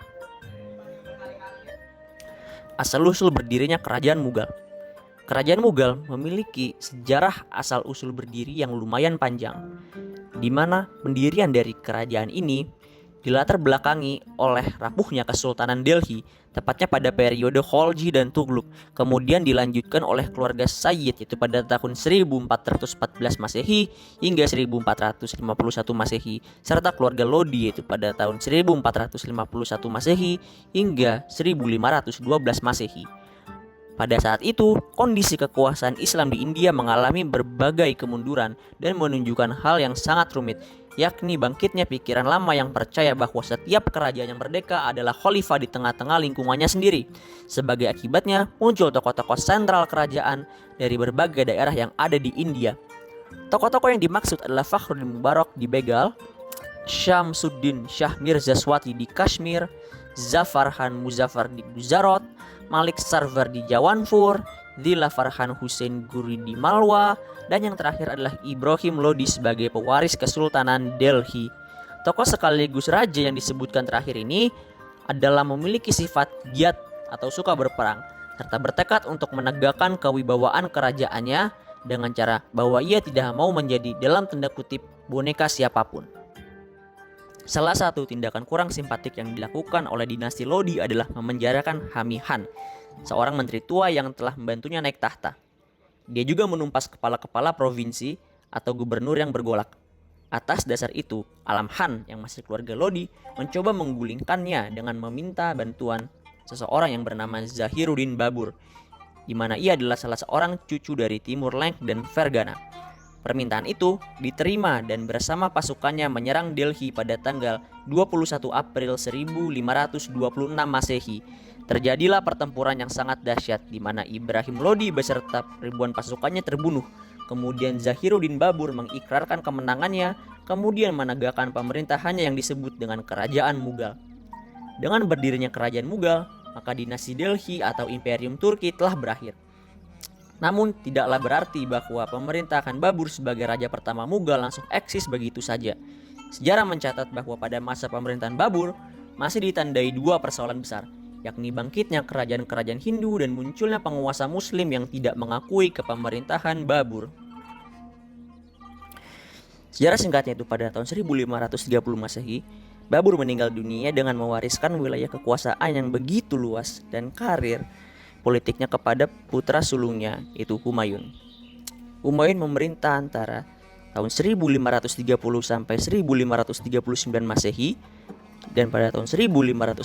Asal-usul berdirinya kerajaan Mughal. Kerajaan Mughal memiliki sejarah asal-usul berdiri yang lumayan panjang, di mana pendirian dari kerajaan ini dilatar belakangi oleh rapuhnya Kesultanan Delhi, tepatnya pada periode Khalji dan Tughlaq, kemudian dilanjutkan oleh keluarga Sayyid yaitu pada tahun 1414 Masehi hingga 1451 Masehi, serta keluarga Lodi yaitu pada tahun 1451 Masehi hingga 1512 Masehi. Pada saat itu, kondisi kekuasaan Islam di India mengalami berbagai kemunduran dan menunjukkan hal yang sangat rumit, yakni bangkitnya pikiran lama yang percaya bahwa setiap kerajaan yang merdeka adalah khalifah di tengah-tengah lingkungannya sendiri. Sebagai akibatnya, muncul tokoh-tokoh sentral kerajaan dari berbagai daerah yang ada di India. Tokoh-tokoh yang dimaksud adalah Fakhruddin Mubarak di Bengal, Syamsuddin Shah Mirza Swati di Kashmir, Zafar Khan Muzaffar di Gujarat, Malik Sarvar di Jawanpur, Dilafar Khan Hussein Guri di Malwa, dan yang terakhir adalah Ibrahim Lodi sebagai pewaris Kesultanan Delhi. Tokoh sekaligus raja yang disebutkan terakhir ini adalah memiliki sifat giat atau suka berperang, serta bertekad untuk menegakkan kewibawaan kerajaannya dengan cara bahwa ia tidak mau menjadi dalam tanda kutip boneka siapapun. Salah satu tindakan kurang simpatik yang dilakukan oleh dinasti Lodi adalah memenjarakan Hami Han, seorang menteri tua yang telah membantunya naik tahta. Dia juga menumpas kepala-kepala provinsi atau gubernur yang bergolak. Atas dasar itu, Alam Han yang masih keluarga Lodi mencoba menggulingkannya dengan meminta bantuan seseorang yang bernama Zahiruddin Babur, di mana ia adalah salah seorang cucu dari Timur Leng dan Fergana. Permintaan itu diterima dan bersama pasukannya menyerang Delhi pada tanggal 21 April 1526 Masehi. Terjadilah pertempuran yang sangat dahsyat di mana Ibrahim Lodi beserta ribuan pasukannya terbunuh, kemudian Zahiruddin Babur mengikrarkan kemenangannya, kemudian menegakkan pemerintahannya yang disebut dengan Kerajaan Mughal. Dengan berdirinya Kerajaan Mughal, maka dinasti Delhi atau Imperium Turki telah berakhir. Namun tidaklah berarti bahwa pemerintahan Babur sebagai raja pertama Mughal langsung eksis begitu saja. Sejarah mencatat bahwa pada masa pemerintahan Babur masih ditandai dua persoalan besar, yakni bangkitnya kerajaan-kerajaan Hindu dan munculnya penguasa Muslim yang tidak mengakui kepemerintahan Babur. Sejarah singkatnya itu pada tahun 1530 Masehi, Babur meninggal dunia dengan mewariskan wilayah kekuasaan yang begitu luas dan karir politiknya kepada putra sulungnya, yaitu Humayun. Humayun memerintah antara tahun 1530 sampai 1539 Masehi dan pada tahun 1555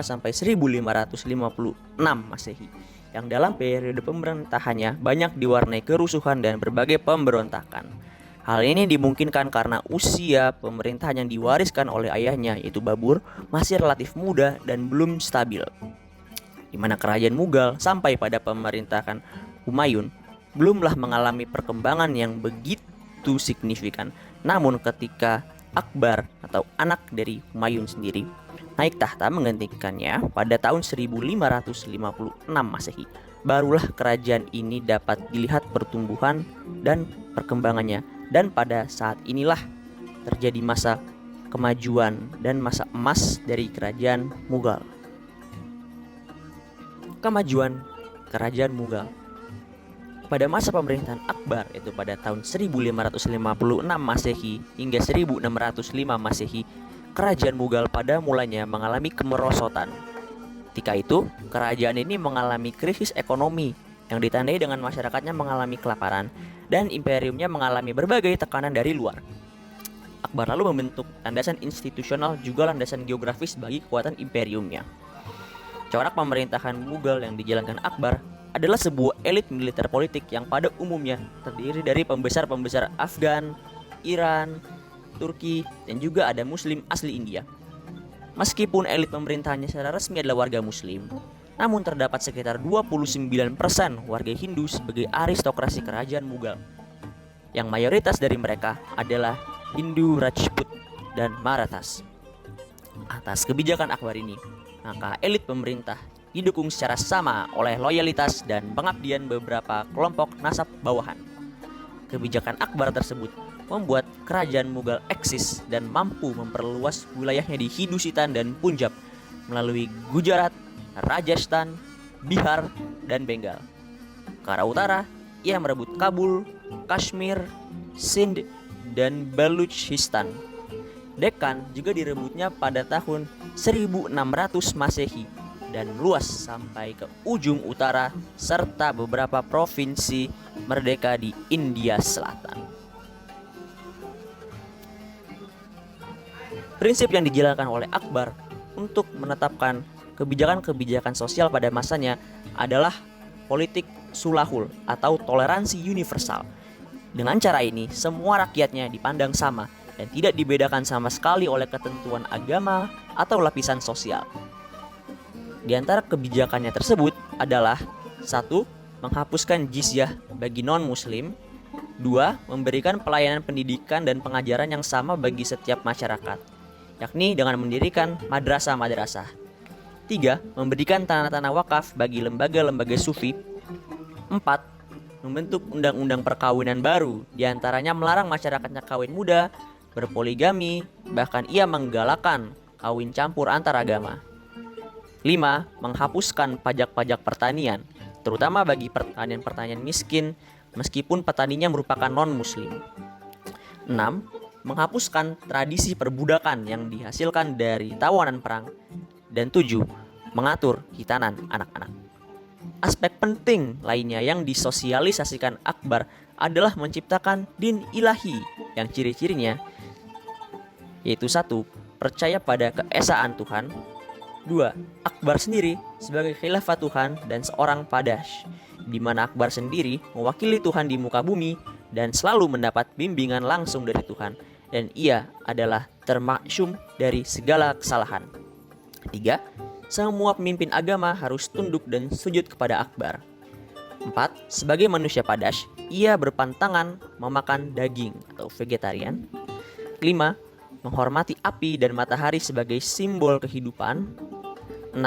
sampai 1556 Masehi, yang dalam periode pemerintahannya banyak diwarnai kerusuhan dan berbagai pemberontakan. Hal ini dimungkinkan karena usia pemerintahan yang diwariskan oleh ayahnya, yaitu Babur, masih relatif muda dan belum stabil, di mana kerajaan Mughal sampai pada pemerintahan Humayun belumlah mengalami perkembangan yang begitu signifikan. Namun ketika Akbar atau anak dari Humayun sendiri naik tahta menggantikannya pada tahun 1556 Masehi, barulah kerajaan ini dapat dilihat pertumbuhan dan perkembangannya, dan pada saat inilah terjadi masa kemajuan dan masa emas dari kerajaan Mughal. Kemajuan kerajaan Mughal pada masa pemerintahan Akbar, yaitu pada tahun 1556 Masehi hingga 1605 Masehi, kerajaan Mughal pada mulanya mengalami kemerosotan. Ketika itu, kerajaan ini mengalami krisis ekonomi yang ditandai dengan masyarakatnya mengalami kelaparan dan imperiumnya mengalami berbagai tekanan dari luar. Akbar lalu membentuk landasan institusional juga landasan geografis bagi kekuatan imperiumnya. Corak pemerintahan Mughal yang dijalankan Akbar adalah sebuah elit militer politik yang pada umumnya terdiri dari pembesar-pembesar Afgan, Iran, Turki, dan juga ada Muslim asli India. Meskipun elit pemerintahannya secara resmi adalah warga Muslim, namun terdapat sekitar 29% warga Hindu sebagai aristokrasi kerajaan Mughal, yang mayoritas dari mereka adalah Hindu Rajput dan Marathas. Atas kebijakan Akbar ini, maka elit pemerintah didukung secara sama oleh loyalitas dan pengabdian beberapa kelompok nasab bawahan. Kebijakan Akbar tersebut membuat kerajaan Mughal eksis dan mampu memperluas wilayahnya di Hindustan dan Punjab melalui Gujarat, Rajasthan, Bihar, dan Bengal. Ke arah utara, ia merebut Kabul, Kashmir, Sindh, dan Baluchistan. Deccan juga direbutnya pada tahun 1600 Masehi dan luas sampai ke ujung utara serta beberapa provinsi merdeka di India Selatan. Prinsip yang dijalankan oleh Akbar untuk menetapkan kebijakan-kebijakan sosial pada masanya adalah politik sulahul atau toleransi universal. Dengan cara ini, semua rakyatnya dipandang sama dan tidak dibedakan sama sekali oleh ketentuan agama atau lapisan sosial. Di antara kebijakannya tersebut adalah 1. Menghapuskan jizyah bagi non-muslim. 2. Memberikan pelayanan pendidikan dan pengajaran yang sama bagi setiap masyarakat, yakni dengan mendirikan madrasah-madrasah. 3. Memberikan tanah-tanah wakaf bagi lembaga-lembaga sufi. 4. Membentuk undang-undang perkawinan baru, diantaranya melarang masyarakatnya kawin muda, berpoligami, bahkan ia menggalakkan kawin campur antar agama. 5. Menghapuskan pajak-pajak pertanian, terutama bagi pertanian-pertanian miskin, meskipun petaninya merupakan non-muslim. 6. Menghapuskan tradisi perbudakan yang dihasilkan dari tawanan perang. Dan 7. Mengatur hitanan anak-anak. Aspek penting lainnya yang disosialisasikan Akbar adalah menciptakan din ilahi yang ciri-cirinya yaitu 1. Percaya pada keesaan Tuhan. 2. Akbar sendiri sebagai khalifah Tuhan dan seorang padash, di mana Akbar sendiri mewakili Tuhan di muka bumi dan selalu mendapat bimbingan langsung dari Tuhan, dan ia adalah termaksum dari segala kesalahan. 3. Semua pemimpin agama harus tunduk dan sujud kepada Akbar. 4. Sebagai manusia padas, ia berpantangan memakan daging atau vegetarian. 5. Menghormati api dan matahari sebagai simbol kehidupan. 6.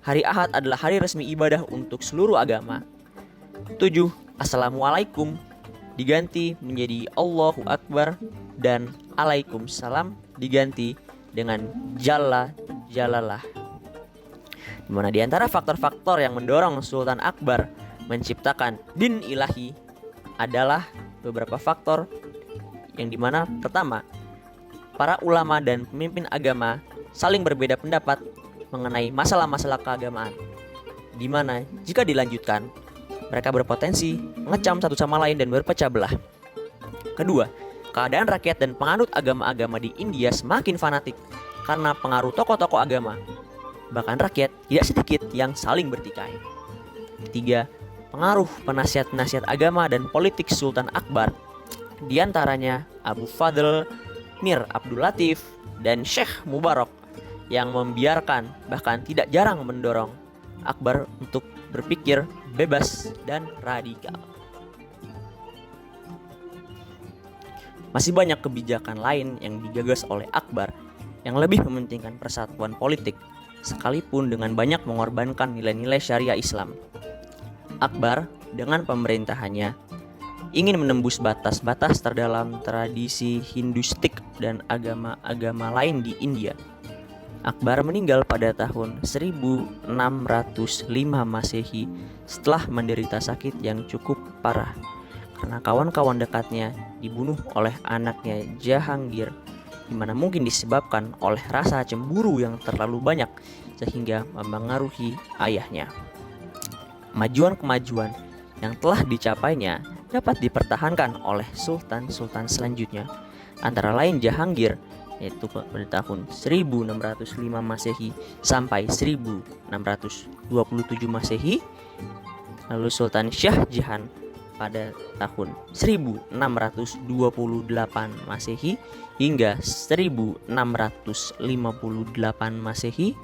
Hari Ahad adalah hari resmi ibadah untuk seluruh agama. 7. Assalamualaikum diganti menjadi Allahu Akbar dan Waalaikumsalam diganti dengan Jalla Jalalah. Di mana di antara faktor-faktor yang mendorong Sultan Akbar menciptakan din ilahi adalah beberapa faktor yang dimana pertama, para ulama dan pemimpin agama saling berbeda pendapat mengenai masalah-masalah keagamaan, di mana jika dilanjutkan mereka berpotensi mengecam satu sama lain dan berpecah belah. Kedua, keadaan rakyat dan penganut agama-agama di India semakin fanatik karena pengaruh tokoh-tokoh agama. Bahkan rakyat tidak sedikit yang saling bertikai. Ketiga, pengaruh penasihat-penasihat agama dan politik Sultan Akbar, di antaranya Abu Fadl, Mir Abdul Latif, dan Syekh Mubarak, yang membiarkan bahkan tidak jarang mendorong Akbar untuk berpikir bebas dan radikal. Masih banyak kebijakan lain yang digagas oleh Akbar yang lebih mementingkan persatuan politik, sekalipun dengan banyak mengorbankan nilai-nilai syariah Islam. Akbar dengan pemerintahannya ingin menembus batas-batas terdalam tradisi Hindustik dan agama-agama lain di India. Akbar meninggal pada tahun 1605 Masehi setelah menderita sakit yang cukup parah karena kawan-kawan dekatnya dibunuh oleh anaknya Jahangir, di mana mungkin disebabkan oleh rasa cemburu yang terlalu banyak sehingga mempengaruhi ayahnya. Kemajuan-kemajuan yang telah dicapainya dapat dipertahankan oleh sultan-sultan selanjutnya, antara lain Jahangir, yaitu pada tahun 1605 Masehi sampai 1627 Masehi, lalu Sultan Shah Jahan pada tahun 1628 Masehi hingga 1658 Masehi,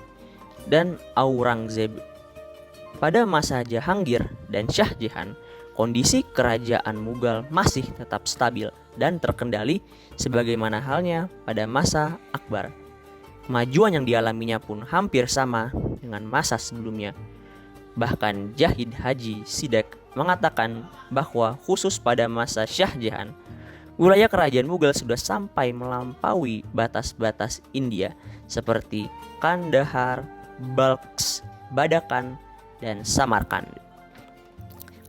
dan Aurangzeb. Pada masa Jahangir dan Shah Jahan, kondisi kerajaan Mughal masih tetap stabil dan terkendali sebagaimana halnya pada masa Akbar. Kemajuan yang dialaminya pun hampir sama dengan masa sebelumnya. Bahkan Jahid Haji Sidak mengatakan bahwa khusus pada masa Shah Jahan, wilayah kerajaan Mughal sudah sampai melampaui batas-batas India seperti Kandahar, Balkh, Badakan, dan Samarkand.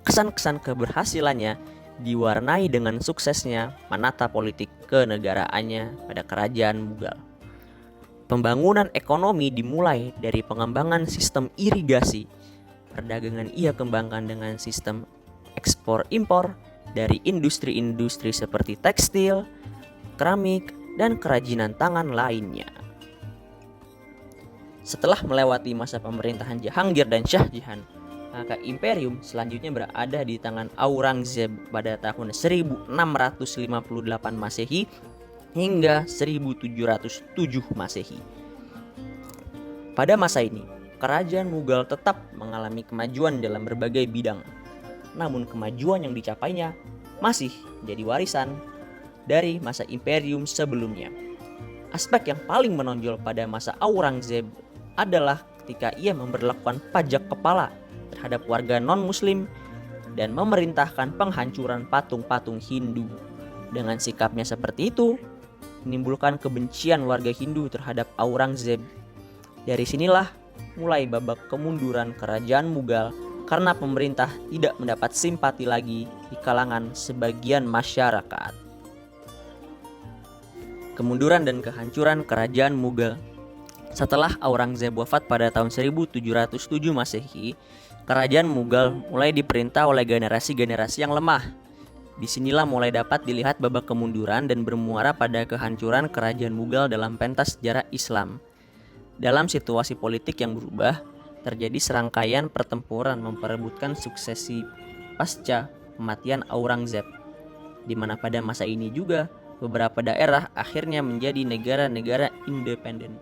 Kesan-kesan keberhasilannya diwarnai dengan suksesnya menata politik kenegaraannya pada kerajaan Mughal. Pembangunan ekonomi dimulai dari pengembangan sistem irigasi. Perdagangan ia kembangkan dengan sistem ekspor-impor dari industri-industri seperti tekstil, keramik, dan kerajinan tangan lainnya. Setelah melewati masa pemerintahan Jahangir dan Shah Jahan, maka imperium selanjutnya berada di tangan Aurangzeb pada tahun 1658 Masehi hingga 1707 Masehi. Pada masa ini, kerajaan Mughal tetap mengalami kemajuan dalam berbagai bidang. Namun kemajuan yang dicapainya masih menjadi warisan dari masa imperium sebelumnya. Aspek yang paling menonjol pada masa Aurangzeb adalah ketika ia memberlakukan pajak kepala terhadap warga non-muslim dan memerintahkan penghancuran patung-patung Hindu. Dengan sikapnya seperti itu, menimbulkan kebencian warga Hindu terhadap Aurangzeb. Dari sinilah mulai babak kemunduran kerajaan Mughal karena pemerintah tidak mendapat simpati lagi di kalangan sebagian masyarakat. Kemunduran dan kehancuran kerajaan Mughal. Setelah Aurangzeb wafat pada tahun 1707 Masehi, kerajaan Mughal mulai diperintah oleh generasi-generasi yang lemah. Disinilah mulai dapat dilihat babak kemunduran dan bermuara pada kehancuran kerajaan Mughal dalam pentas sejarah Islam. Dalam situasi politik yang berubah, terjadi serangkaian pertempuran memperebutkan suksesi pasca kematian Aurangzeb, di mana pada masa ini juga beberapa daerah akhirnya menjadi negara-negara independen.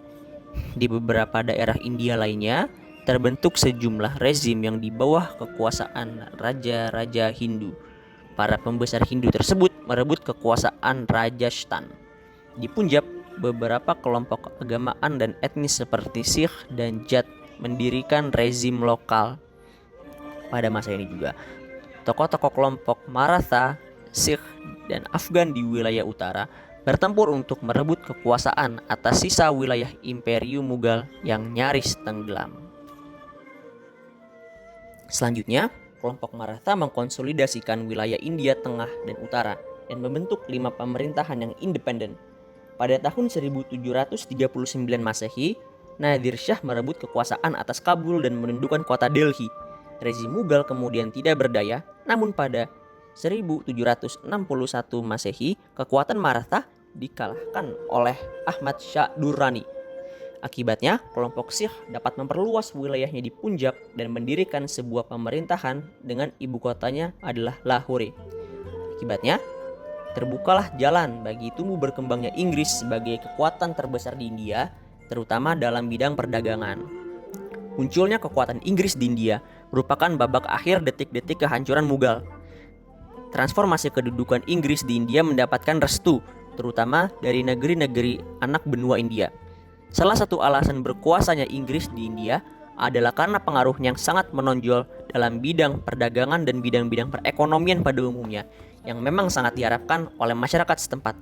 Di beberapa daerah India lainnya, terbentuk sejumlah rezim yang di bawah kekuasaan raja-raja Hindu. Para pembesar Hindu tersebut merebut kekuasaan Rajasthan. Di Punjab, beberapa kelompok keagamaan dan etnis seperti Sikh dan Jat mendirikan rezim lokal. Pada masa ini juga, tokoh-tokoh kelompok Maratha, Sikh, dan Afgan di wilayah utara bertempur untuk merebut kekuasaan atas sisa wilayah Imperium Mughal yang nyaris tenggelam. Selanjutnya, kelompok Maratha mengkonsolidasikan wilayah India Tengah dan Utara dan membentuk 5 pemerintahan yang independen. Pada tahun 1739 Masehi, Nadir Shah merebut kekuasaan atas Kabul dan menundukkan kota Delhi. Rezim Mughal kemudian tidak berdaya, namun pada 1761 Masehi, kekuatan Maratha dikalahkan oleh Ahmad Shah Durrani. Akibatnya, kelompok Sikh dapat memperluas wilayahnya di Punjab dan mendirikan sebuah pemerintahan dengan ibu kotanya adalah Lahore. Akibatnya, terbukalah jalan bagi tumbuh berkembangnya Inggris sebagai kekuatan terbesar di India, terutama dalam bidang perdagangan. Munculnya kekuatan Inggris di India merupakan babak akhir detik-detik kehancuran Mughal. Transformasi kedudukan Inggris di India mendapatkan restu, terutama dari negeri-negeri anak benua India. Salah satu alasan berkuasanya Inggris di India adalah karena pengaruhnya yang sangat menonjol dalam bidang perdagangan dan bidang-bidang perekonomian pada umumnya, yang memang sangat diharapkan oleh masyarakat setempat.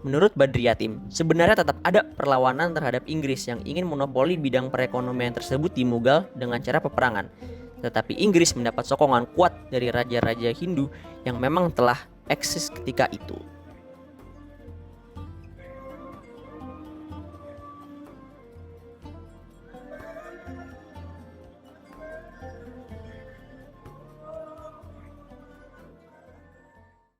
Menurut Badri Yatim, sebenarnya tetap ada perlawanan terhadap Inggris yang ingin monopoli bidang perekonomian tersebut di Mughal dengan cara peperangan. Tetapi Inggris mendapat sokongan kuat dari raja-raja Hindu yang memang telah eksis ketika itu.